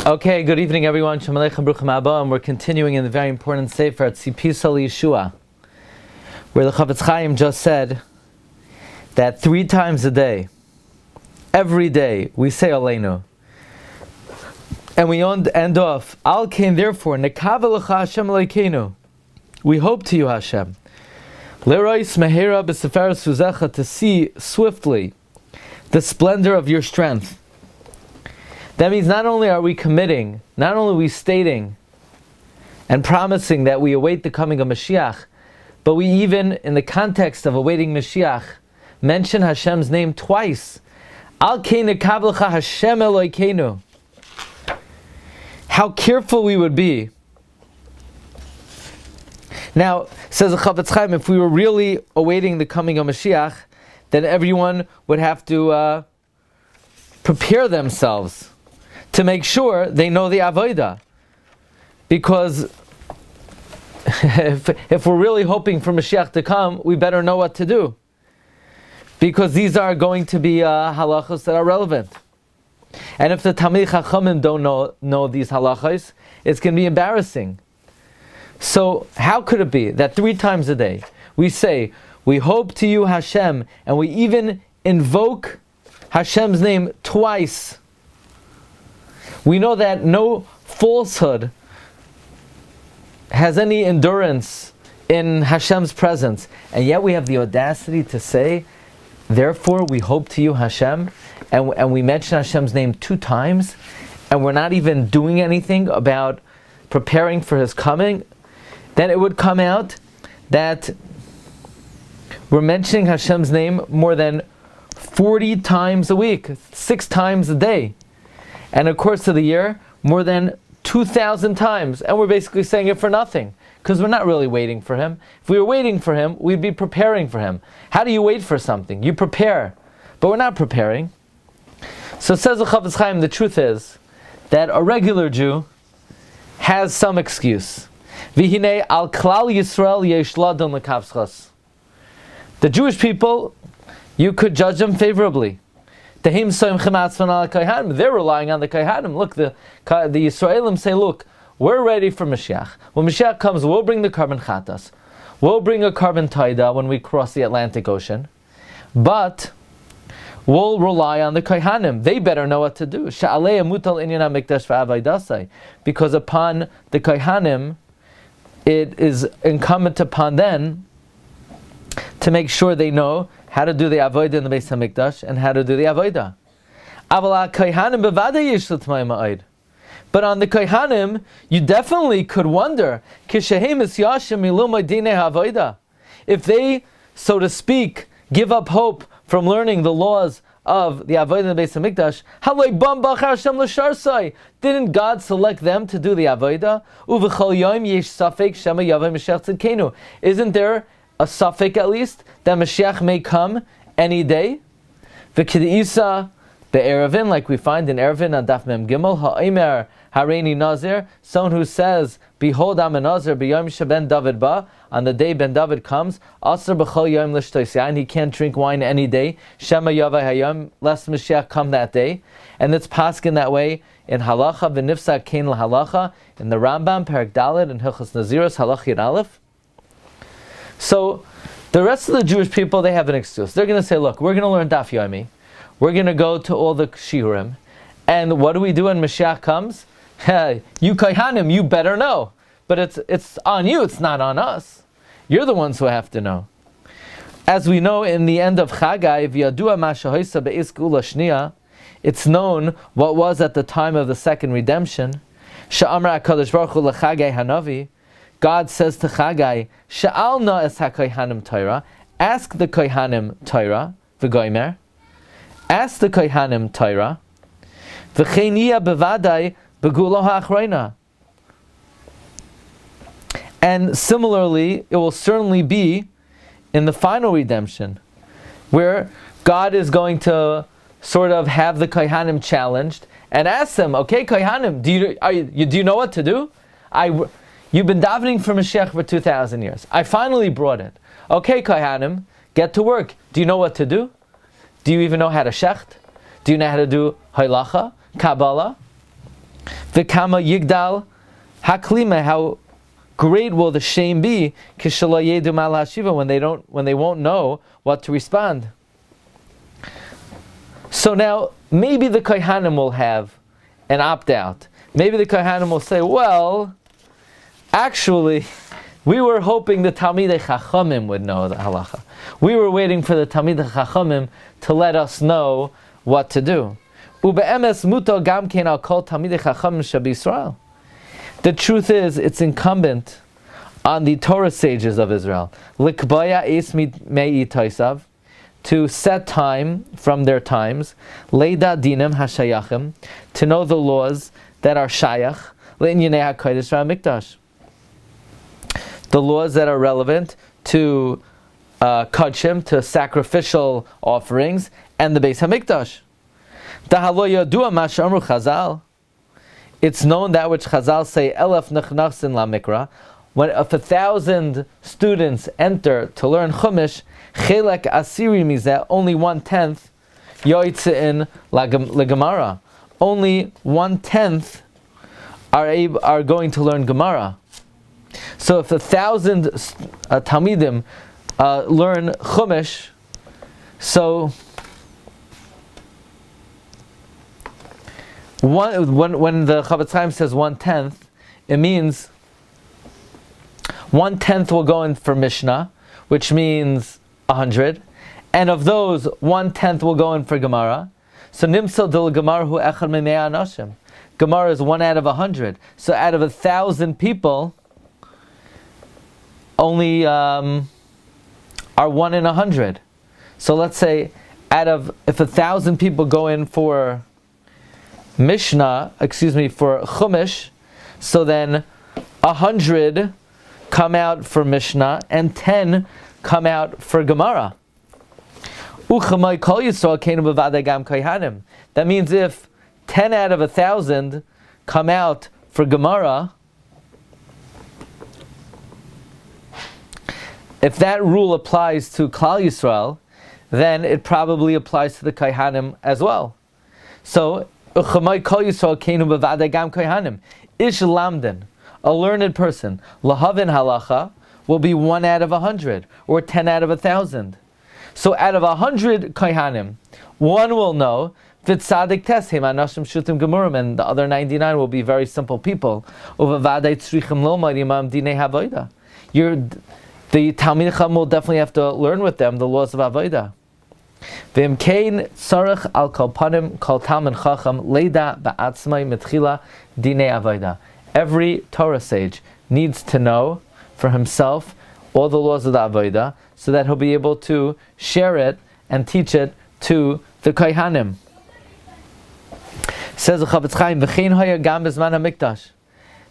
Okay, good evening everyone. Shalom Aleichem, Bruchim Haba, and we're continuing in the very important Sefer Tzipisa Yeshua, where the Chafetz Chaim just said that 3 times a day, every day, we say Aleinu. And we end off, Al Kain, therefore, Nekava L'cha Hashem Elokeinu. We hope to you, Hashem. Lerois Mehera B'Sefer Suzecha, to see swiftly the splendor of your strength. That means not only are we committing, not only are we stating and promising that we await the coming of Moshiach, but we even, in the context of awaiting Moshiach, mention Hashem's name twice. Al Kain Nekav L'cha Hashem Elokeinu. How careful we would be. Now, says the Chafetz Chaim, if we were really awaiting the coming of Moshiach, then everyone would have to prepare themselves to make sure they know the Avodah. Because if we're really hoping for Mashiach to come, we better know what to do. Because these are going to be halachos that are relevant. And if the Talmidei Chachamim don't know these halachos, it's going to be embarrassing. So how could it be that 3 times a day we say, we hope to you Hashem, and we even invoke Hashem's name twice? We know that no falsehood has any endurance in Hashem's presence, and yet we have the audacity to say, therefore we hope to you Hashem, and we mention Hashem's name 2 times, and we're not even doing anything about preparing for His coming. Then it would come out that we're mentioning Hashem's name more than 40 times a week, 6 times a day. And of course of the year, more than 2,000 times. And we're basically saying it for nothing, because we're not really waiting for Him. If we were waiting for Him, we'd be preparing for Him. How do you wait for something? You prepare. But we're not preparing. So says the Chafetz Chaim, the truth is that a regular Jew has some excuse. V'hinei al klal Yisrael yesh ladon lekavschos. The Jewish people, you could judge them favorably. They're relying on the Kohanim. Look, the Yisraelim say, look, we're ready for Mashiach. When Mashiach comes, we'll bring the carbon chatas. We'll bring a carbon taida when we cross the Atlantic Ocean. But we'll rely on the Kohanim. They better know what to do. Because upon the Kohanim, it is incumbent upon them to make sure they know how to do the avodah in the Beis Hamikdash and how to do the avodah. But on the Kohanim, you definitely could wonder if they, so to speak, give up hope from learning the laws of the avodah in the Beis Hamikdash. Didn't God select them to do the avodah? Isn't there a suffix at least that Mashiach may come any day? V'kid'isa be'erevin, like we find in Erevin on Daf Mem Gimel, ha'omer hareini nazir, someone who says, behold, I'm a nazir, b'yom sheben David ba, on the day Ben David comes, asr b'chol yom l'shtos yain, he can't drink wine any day, shema yavai hayom, lest Mashiach come that day. And it's paskin that way in halacha, v'nifsa kain l'halacha, in the Rambam, Perek Dalet, in Hilchos Naziros, halach yid aleph. So, the rest of the Jewish people, they have an excuse. They're going to say, look, we're going to learn Daf Yomi. We're going to go to all the Shiurim. And what do we do when Mashiach comes? You Kohanim, you better know. But it's on you, it's not on us. You're the ones who have to know. As we know in the end of Chagai, V'yadua ma shehoisa be'is geula shniya, it's known what was at the time of the second redemption. Sha'amra HaKadosh Baruch Hu l'Chagai Hanavi, God says to Chagai, Sha'alna es ha-Kohanim Torah, ask the Kohanim Torah, v'goymer, ask the Kohanim Torah, v'cheniya bevadai begulo ha'achreina. And similarly, it will certainly be in the final redemption, where God is going to sort of have the Kohanim challenged and ask them, okay, Kohanim, do you know what to do? You've been davening for Mashiach for 2,000 years. I finally brought it. Okay, Kohanim, get to work. Do you know what to do? Do you even know how to shecht? Do you know how to do halacha, Kabbalah? V'kama yigdal haklima, how great will the shame be kishala yedu mal hashiva, when they won't know what to respond. So now maybe the kohanim will have an opt-out. Maybe the kohanim will say, well, actually, we were hoping the Talmidei Chachamim would know the halacha. We were waiting for the Talmidei Chachamim to let us know what to do. Ube'emes muto gam kein al kol Talmidei Chachamim sheb'Yisrael. The truth is, it's incumbent on the Torah sages of Israel, likbaya es mei toisav, to set time from their times, leida dinim hashayachim, to know the laws that are shayach, le'inyanei hakodesh v'hamikdash, the laws that are relevant to kodshim, to sacrificial offerings, and the Beis Hamikdash. Dahalo yadua ma she'amru Chazal. It's known that which Chazal say, elef nechnasin lamikra, when if 1,000 students enter to learn Chumash, chelek asiri mizeh, only 1/10 yoitzein legemara. Only 1/10 are going to learn Gemara. So if 1,000 Talmidim learn Chumash, so when the Chavetz Chaim says 1/10, it means 1/10 will go in for Mishnah, which means 100, and of those 1/10 will go in for Gemara. So Nimsal del Gemara hu echad memei anashim. Gemara is 1 out of 100. So out of 1,000 people, only are 1 in 100. So let's say if 1,000 people go in for for Chumash, so then 100 come out for Mishnah and 10 come out for Gemara. That means if 10 out of 1,000 come out for Gemara, if that rule applies to Klal Yisrael, then it probably applies to the Kohanim as well. So, Ish lamden, a learned person, lahavin halacha, will be 1 out of 100, or 10 out of 1,000. So out of 100 Kohanim, 1 will know, v'tzadik teshem anashim shutim gemurim, and the other 99 will be very simple people. Uvavadai tzrichim lomad imam dinei havoida. The Talmidei Chacham will definitely have to learn with them the laws of avoida. V'imkein tzarech al kol panim kol talmid chacham leida ba'atzmai mitchila dinei avoida. Every Torah sage needs to know for himself all the laws of the avoida, so that he'll be able to share it and teach it to the Kohanim. Says the Chavetz Chaim, v'chein haya gam bezman hamikdash.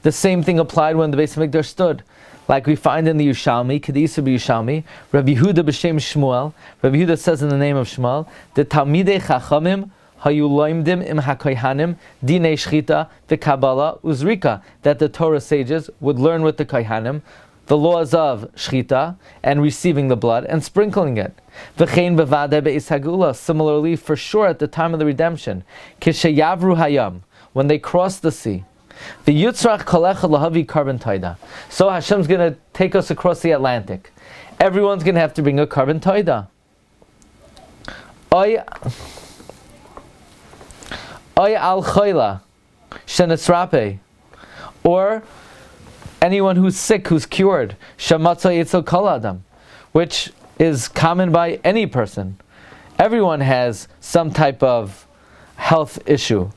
The same thing applied when the Beis Hamikdash stood. Like we find in the Yushalmi, Kedisa b'Yushalmi, Rabbi Yehuda b'Shem Shmuel, Rabbi Yehuda says in the name of Shmuel, the Talmidei Chachamim hayu loimdim im hakohanim dinei shchita v'kabbalah uzrika, that the Torah sages would learn with the kohanim the laws of shchita and receiving the blood and sprinkling it. V'chein bevadeh be'is hagula, similarly for sure at the time of the redemption, kishayavru hayam, when they crossed the sea. The Yutzrach Kolecha Lahavi carbon taida. So Hashem's going to take us across the Atlantic. Everyone's going to have to bring a carbon taida. Oy al chayla shenesrape, or anyone who's sick, who's cured, shamatza yitzel kol adam, which is common by any person. Everyone has some type of health issue.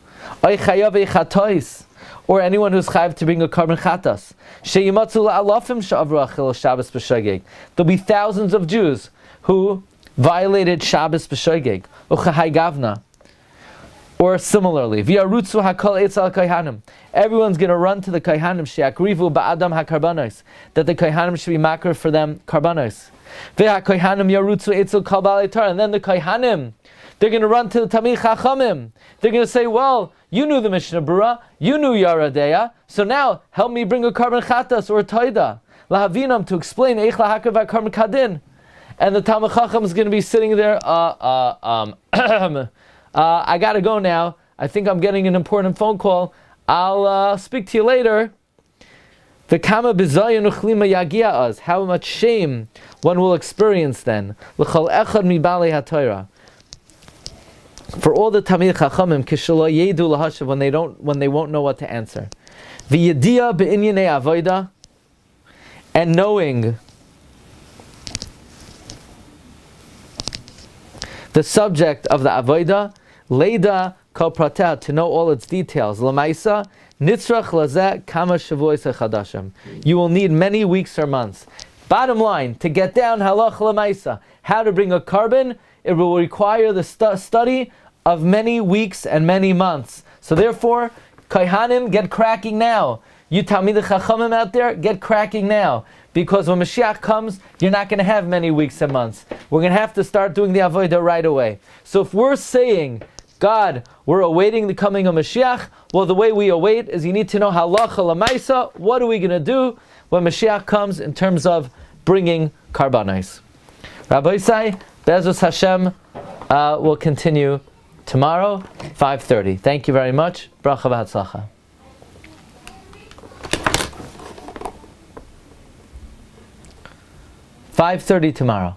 Oy chayav echatois, or anyone who's chayav to bring a carbon chatas. Sheyimatzu la'alafim she'avru achil Shabbos b'shogeg. There'll be thousands of Jews who violated Shabbos b'shogeg, uchahai gavna. Or similarly, v'yarutzu hakol eitz al kohanim. Everyone's going to run to the kohanim she'akrivu ba'adam hakarbanos, that the kohanim should be makar for them karbanos. V'hakohanim yarutzu eitz al kol ba'alei Torah, and then the kohanim, they're going to run to the Talmidei Chachamim. They're going to say, well, you knew the Mishnah Berurah, you knew Yaradeya, so now help me bring a carbon chatas or a toida. Lahavinam, to explain eich lahakav v'karban kadin. And the Talmidei Chacham is going to be sitting there, I got to go now. I think I'm getting an important phone call. I'll speak to you later. How much shame one will experience then. For all the Talmidei Chachamim, when they won't know what to answer. And knowing the subject of the avodah, leida kol pratah, to know all its details. Lamaisa nitzrach lazeh kama shavuos chadashim. You will need many weeks or months. Bottom line, to get down halach lamaisa, how to bring a carbon, it will require the study of many weeks and many months. So therefore, Kohanim, get cracking now. You Talmidei Chachamim out there, get cracking now. Because when Moshiach comes, you're not going to have many weeks and months. We're going to have to start doing the avodah right away. So if we're saying, God, we're awaiting the coming of Moshiach, well, the way we await is you need to know halacha lamaisa. What are we going to do when Moshiach comes in terms of bringing karbanos? Rabbi Glatstein, Be'ezus Hashem, will continue tomorrow, 5:30. Thank you very much. Bracha v'hatzlacha. 5:30 tomorrow.